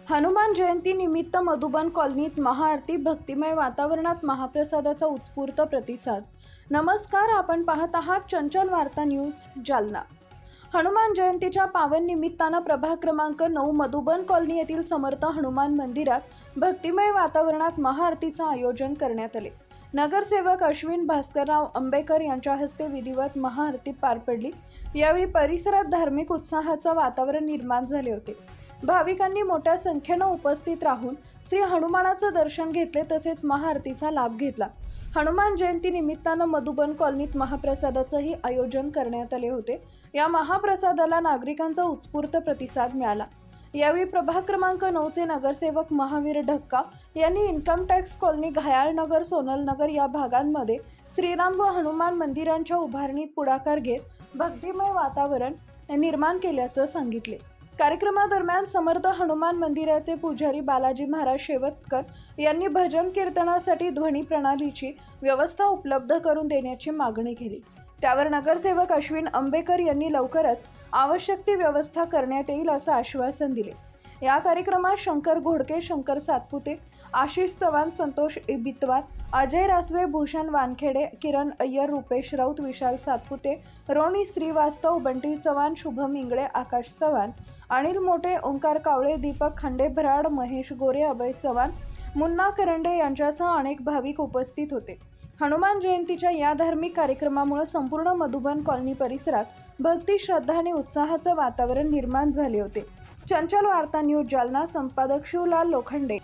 हनुमान जयंती निमित्त मधुबन कॉलनीत महाआरती भक्तिमय वातावरणात महाप्रसादाचा उत्स्फूर्त प्रतिसाद। नमस्कार, आपण पाहत आहात चंचल वार्ता न्यूज जालना। हनुमान जयंतीच्या पावन निमित्तानं प्रभाग क्रमांक 9 मधुबन कॉलनी येथील समर्थ हनुमान मंदिरात भक्तिमय वातावरणात महाआरतीचं आयोजन करण्यात आले। नगरसेवक अश्विन भास्करराव अंबेकर यांच्या हस्ते विधिवत महाआरती पार पडली। यावेळी परिसरात धार्मिक उत्साहाचं वातावरण निर्माण झाले होते। भाविकांनी मोठ्या संख्येने उपस्थित राहून श्री हनुमानाचं दर्शन घेतले तसेच महाआरतीचा लाभ घेतला। हनुमान जयंती निमित्तानं मधुबन कॉलनीत महाप्रसादाचंही आयोजन करण्यात आले होते। या महाप्रसादाला नागरिकांचा उत्स्फूर्त प्रतिसाद मिळाला। यावेळी प्रभाग क्रमांक 9 चे नगरसेवक महावीर ढक्का यांनी इन्कम टॅक्स कॉलनी, घायाळ नगर, सोनल नगर या भागांमध्ये श्रीराम व हनुमान मंदिरांच्या उभारणीत पुढाकार घेत भक्तिमय वातावरण निर्माण केल्याचं सांगितले। कार्यक्रमादरम्यान समर्थ हनुमान मंदिराचे पुजारी बालाजी महाराज शेवतकर यांनी भजन कीर्तनासाठी ध्वनी प्रणालीची व्यवस्था उपलब्ध करून देण्याची मागणी केली। त्यावर नगरसेवक अश्विन अंबेकर यांनी लवकरच आवश्यक ती व्यवस्था करण्यात येईल असं आश्वासन दिले। या कार्यक्रमात शंकर घोडके, शंकर सातपुते, आशिष चव्हाण, संतोष बितवार, अजय रासवे, भूषण वानखेडे, किरण अय्यर, रुपेश राऊत, विशाल सातपुते, रोणी श्रीवास्तव, बंटी चव्हाण, शुभम इंगळे, आकाश चव्हाण, अनिल मोटे, ओंकार कावळे, दीपक खांडे, भराड, महेश गोरे, अभय चव्हाण, मुन्ना करंडे यांच्यासह अनेक भाविक उपस्थित होते। हनुमान जयंतीच्या या धार्मिक कार्यक्रमामुळे संपूर्ण मधुबन कॉलनी परिसरात भक्ती, श्रद्धा आणि उत्साहाचं वातावरण निर्माण झाले होते। चंचल वार्ता न्यूज जालना, संपादक शिवलाल लोखंडे।